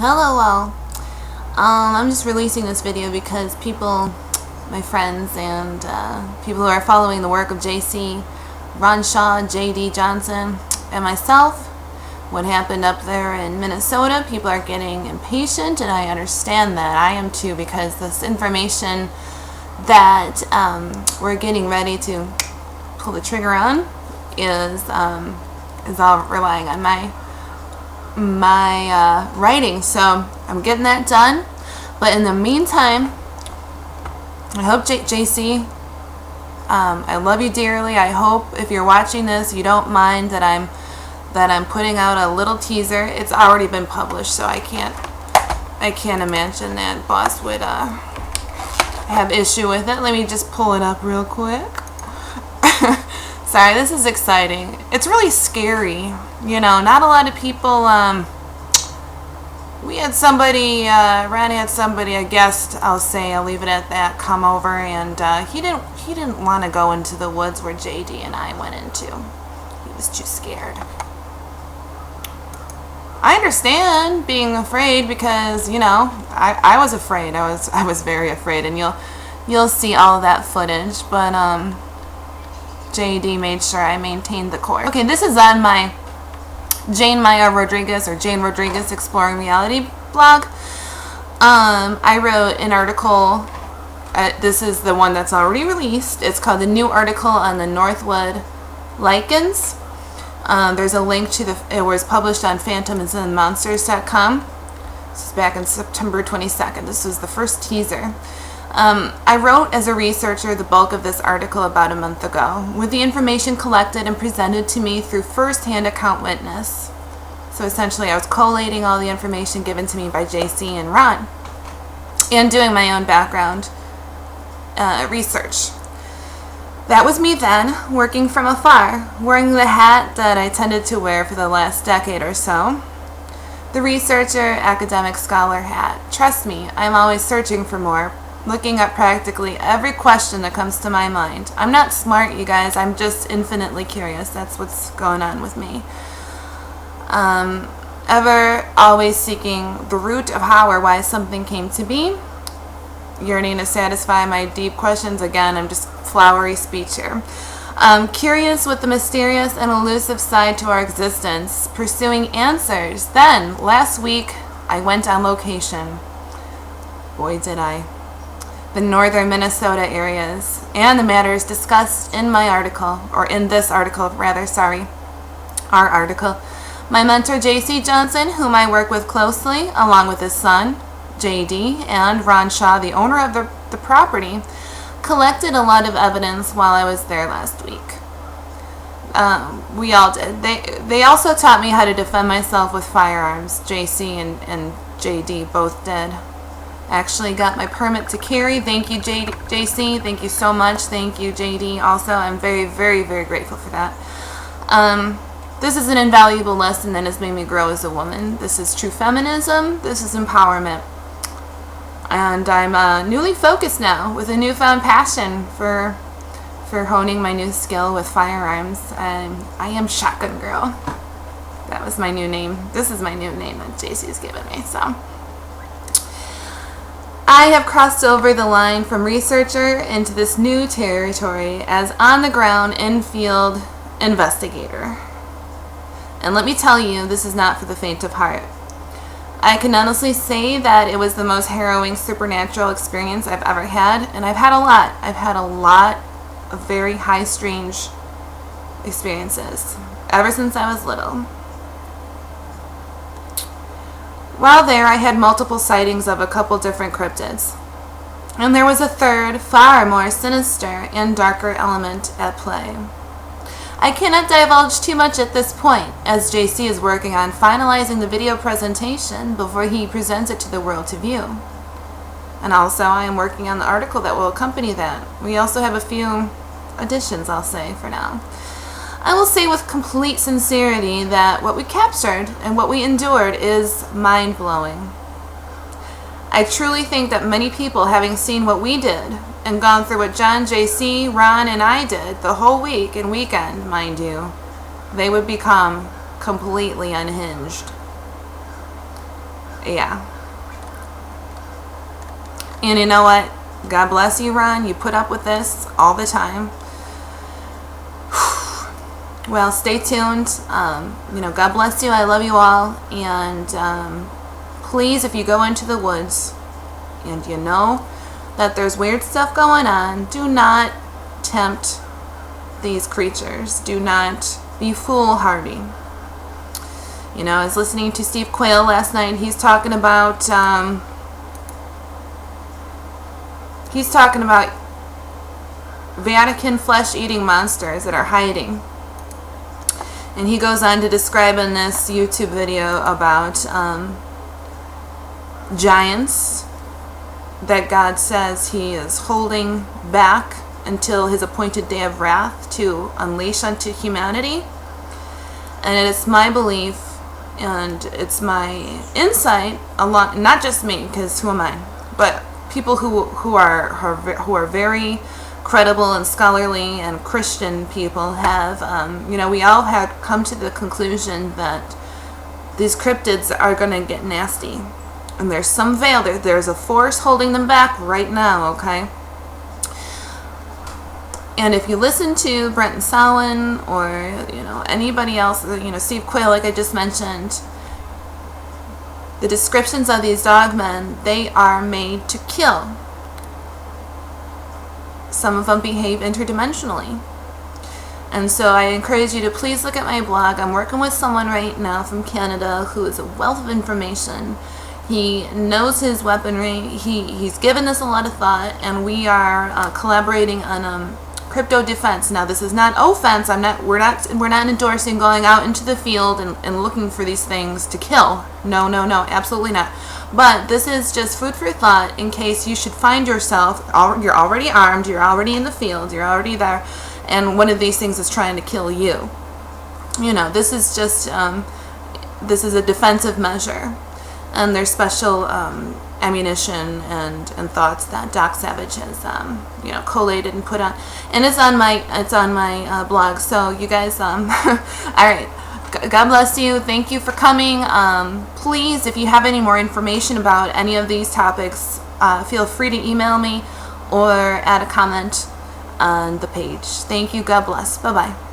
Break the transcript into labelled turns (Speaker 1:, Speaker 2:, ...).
Speaker 1: Hello all. I'm just releasing this video because people, my friends and people who are following the work of JC, Ron Shaw, JD Johnson, and myself, what happened up there in Minnesota, people are getting impatient, and I understand that. I am too, because this information that we're getting ready to pull the trigger on is all relying on my writing, so I'm getting that done. But in the meantime, I hope JC, I love you dearly. I hope if you're watching this, you don't mind that I'm putting out a little teaser. It's already been published, so I can't imagine that boss would have issue with it. Let me just pull it up real quick. Sorry, this is exciting. It's really scary. You know, not a lot of people, we had somebody, Ron had somebody, a guest, I'll say, I'll leave it at that, come over, and he didn't want to go into the woods where JD and I went into. He was too scared. I understand being afraid because, you know, I was afraid. I was very afraid, and you'll see all of that footage, but JD made sure I maintained the course. Okay, this is on my Jane Rodriguez Exploring Reality blog. I wrote an article. This is the one that's already released. It's called The New Article on the Northwood Lichens. There's a link to it was published on phantomsandmonsters.com. This is back on September 22nd. This was the first teaser. I wrote as a researcher the bulk of this article about a month ago, with the information collected and presented to me through first-hand account witness. So essentially I was collating all the information given to me by JC and Ron, and doing my own background research. That was me then, working from afar, wearing the hat that I tended to wear for the last decade or so. The researcher, academic scholar hat. Trust me, I'm always searching for more, looking at practically every question that comes to my mind. I'm not smart, you guys. I'm just infinitely curious. That's what's going on with me. Ever always seeking the root of how or why something came to be. Yearning to satisfy my deep questions. Again, I'm just flowery speech here. Curious with the mysterious and elusive side to our existence. Pursuing answers. Then, last week, I went on location. Boy, did I. The northern Minnesota areas, and the matters discussed in my article, or in this article, rather, sorry, our article. My mentor, JC Johnson, whom I work with closely, along with his son, JD, and Ron Shaw, the owner of the property, collected a lot of evidence while I was there last week. We all did. They also taught me how to defend myself with firearms. JC and JD both did. Actually got my permit to carry. Thank you, JC. Thank you so much. Thank you, JD. Also, I'm very, very, very grateful for that. This is an invaluable lesson that has made me grow as a woman. This is true feminism. This is empowerment. And I'm newly focused now with a newfound passion for honing my new skill with firearms. I am Shotgun Girl. That was my new name. This is my new name that JC's given me. So I have crossed over the line from researcher into this new territory as on-the-ground, in-field investigator. And let me tell you, this is not for the faint of heart. I can honestly say that it was the most harrowing supernatural experience I've ever had, and I've had a lot. I've had a lot of very high, strange experiences ever since I was little. While there, I had multiple sightings of a couple different cryptids. And there was a third, far more sinister and darker element at play. I cannot divulge too much at this point, as JC is working on finalizing the video presentation before he presents it to the world to view. And also, I am working on the article that will accompany that. We also have a few additions, I'll say, for now. I will say with complete sincerity that what we captured and what we endured is mind-blowing. I truly think that many people, having seen what we did and gone through what John, JC, Ron, and I did the whole week and weekend, mind you, they would become completely unhinged. Yeah. And you know what? God bless you, Ron. You put up with this all the time. Well, stay tuned. God bless you. I love you all. And please, if you go into the woods and you know that there's weird stuff going on, do not tempt these creatures. Do not be foolhardy. I was listening to Steve Quayle last night. He's talking about Vatican flesh-eating monsters that are hiding. And he goes on to describe in this YouTube video about giants that God says he is holding back until his appointed day of wrath to unleash unto humanity. And it is my belief and it's my insight, along, not just me, because who am I, but people who are very credible and scholarly and Christian people have, we all had come to the conclusion that these cryptids are going to get nasty. And there's some veil, there's a force holding them back right now, okay? And if you listen to Brent and Samhain or, anybody else, Steve Quayle, like I just mentioned, the descriptions of these dogmen, they are made to kill. Some of them behave interdimensionally. And so I encourage you to please look at my blog. I'm working with someone right now from Canada who is a wealth of information. He knows his weaponry. He's given us a lot of thought, and we are collaborating on crypto defense. Now, this is not offense. We're not endorsing going out into the field and looking for these things to kill. No, absolutely not. But this is just food for thought in case you should find yourself, you're already armed, you're already in the field, you're already there, and one of these things is trying to kill you. This is just, this is a defensive measure. And there's special ammunition and thoughts that Doc Savage has, collated and put on. And it's on my blog. So you guys, all right. God bless you. Thank you for coming. Please, if you have any more information about any of these topics, feel free to email me or add a comment on the page. Thank you. God bless. Bye-bye.